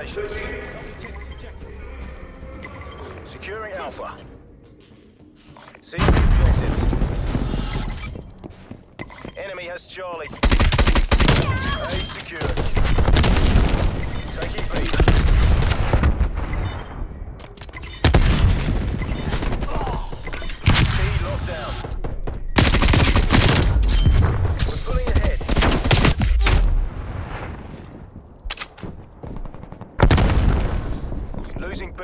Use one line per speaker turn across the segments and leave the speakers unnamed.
Domination. Securing Alpha. Seize the objectives. Enemy has Charlie. A secured. Taking B. C locked down. We're pulling ahead. Losing B.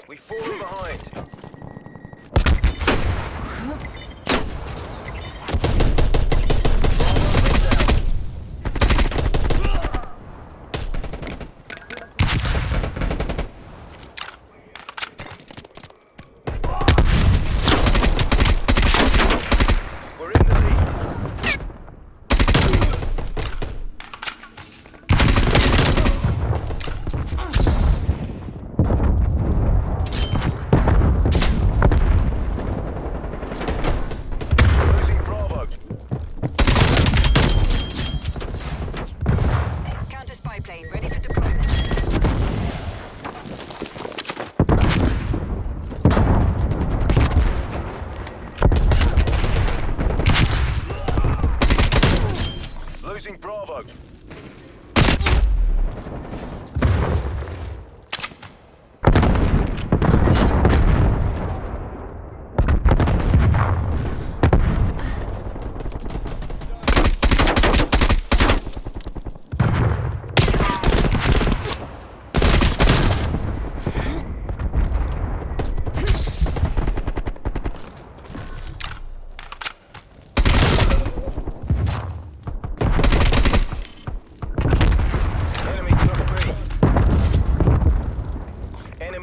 We've fallen behind. We're in the lead. Losing Bravo.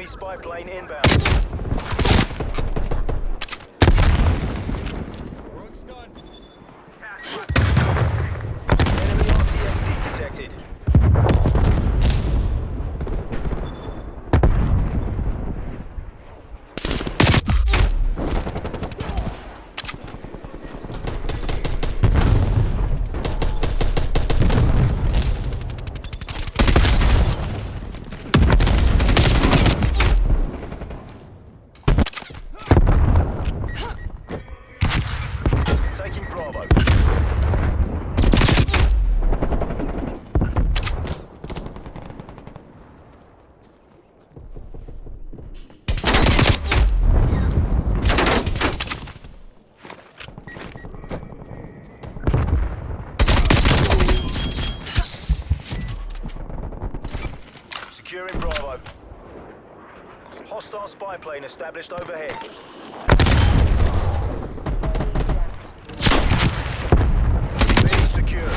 Spy plane inbound.
Work's done.
Enemy RCXD detected. Taking Bravo. Securing Bravo. Hostile spy plane established overhead. Secure.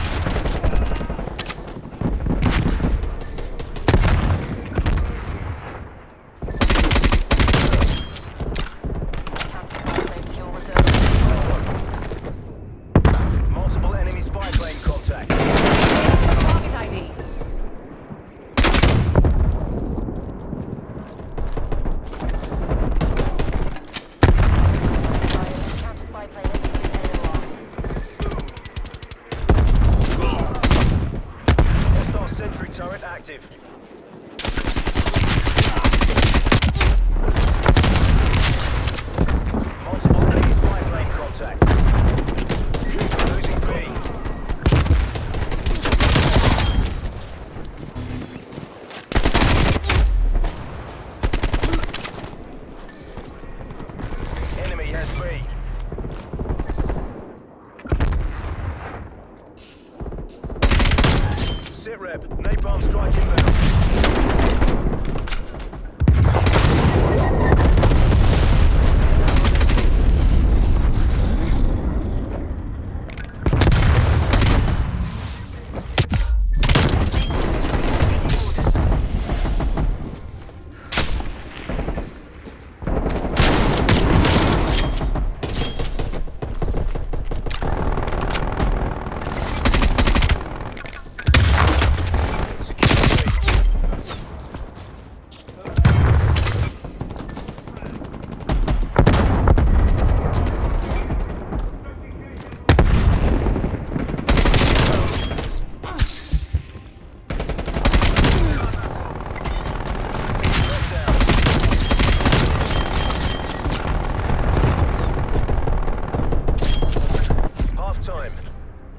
Multiple enemy spy plane contact.
Target ID.
Counter spy plane executing
Hostile sentry turret active. Multiple enemy spy plane contact. Losing B. Enemy has B. Sit rep, napalm strike inbound.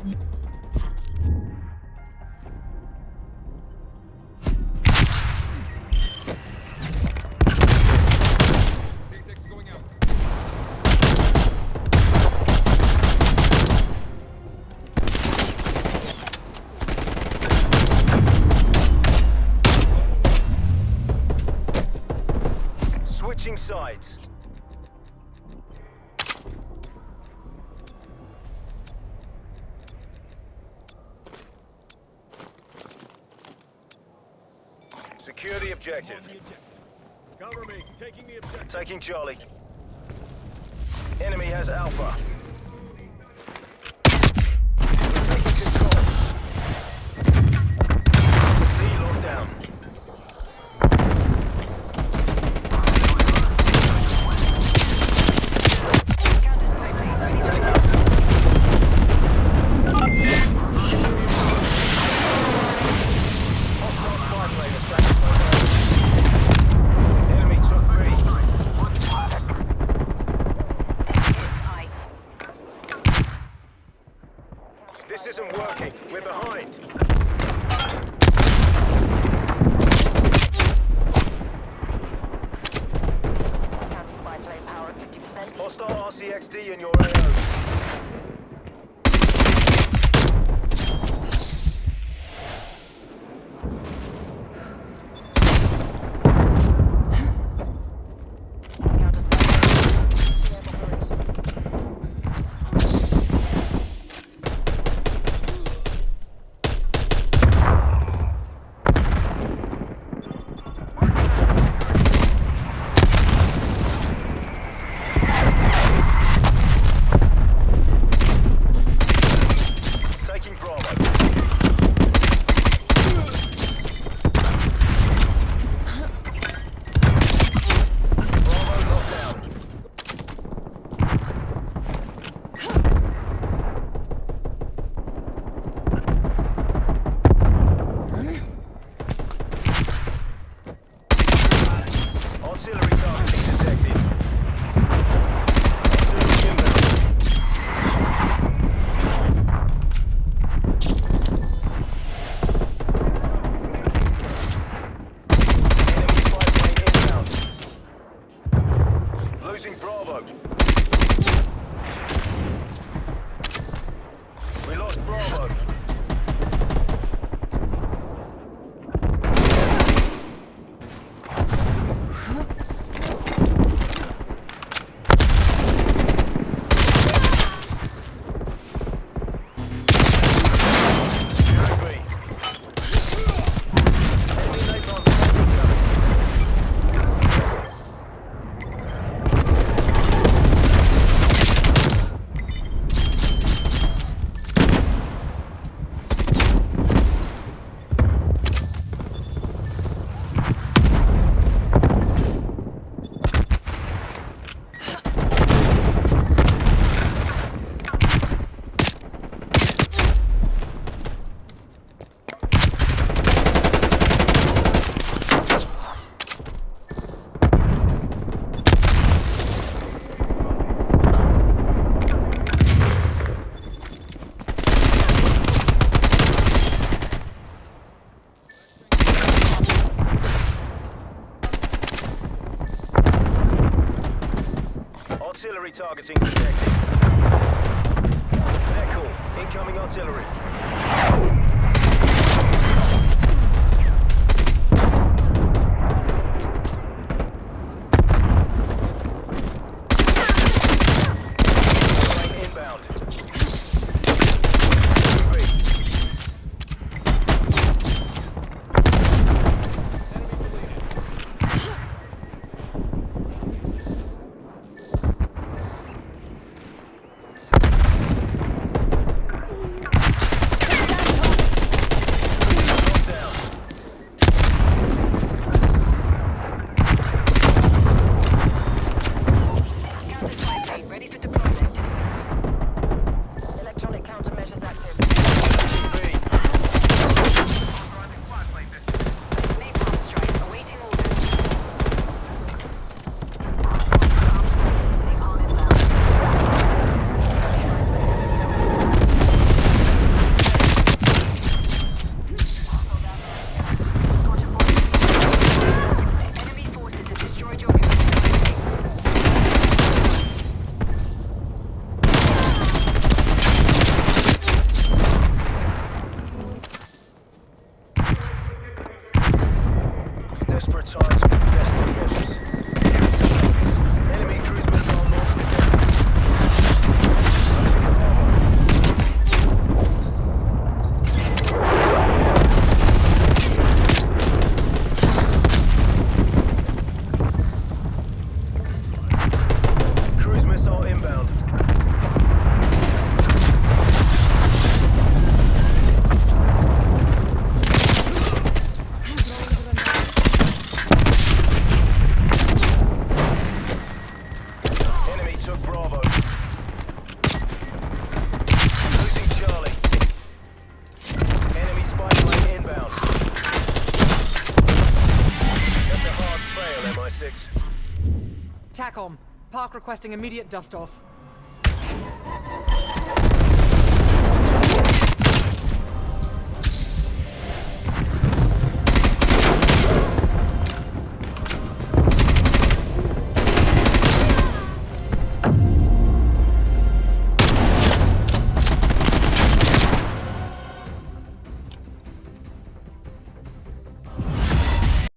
Syntax going out.
Switching sides. Secure the objective.
Cover me. Taking the objective.
Taking Charlie. Enemy has Alpha. We're taking control. C locked down. Hostile spy plane established overhead. Enemy took B. This isn't working. We're behind.
Counter spy plane power at 50%.
Hostile RCXD in your AO.
Counter spy
Taking Bravo. Bravo locked down. Artillery targeting detected. Artillery inbound. Enemy spy plane inbound. Losing Bravo. We lost Bravo. Securing B. Enemy napalm incoming. Artillery targeting detected. Echo, incoming artillery. Plane inbound. Three.
TACOM. Park requesting immediate dust-off.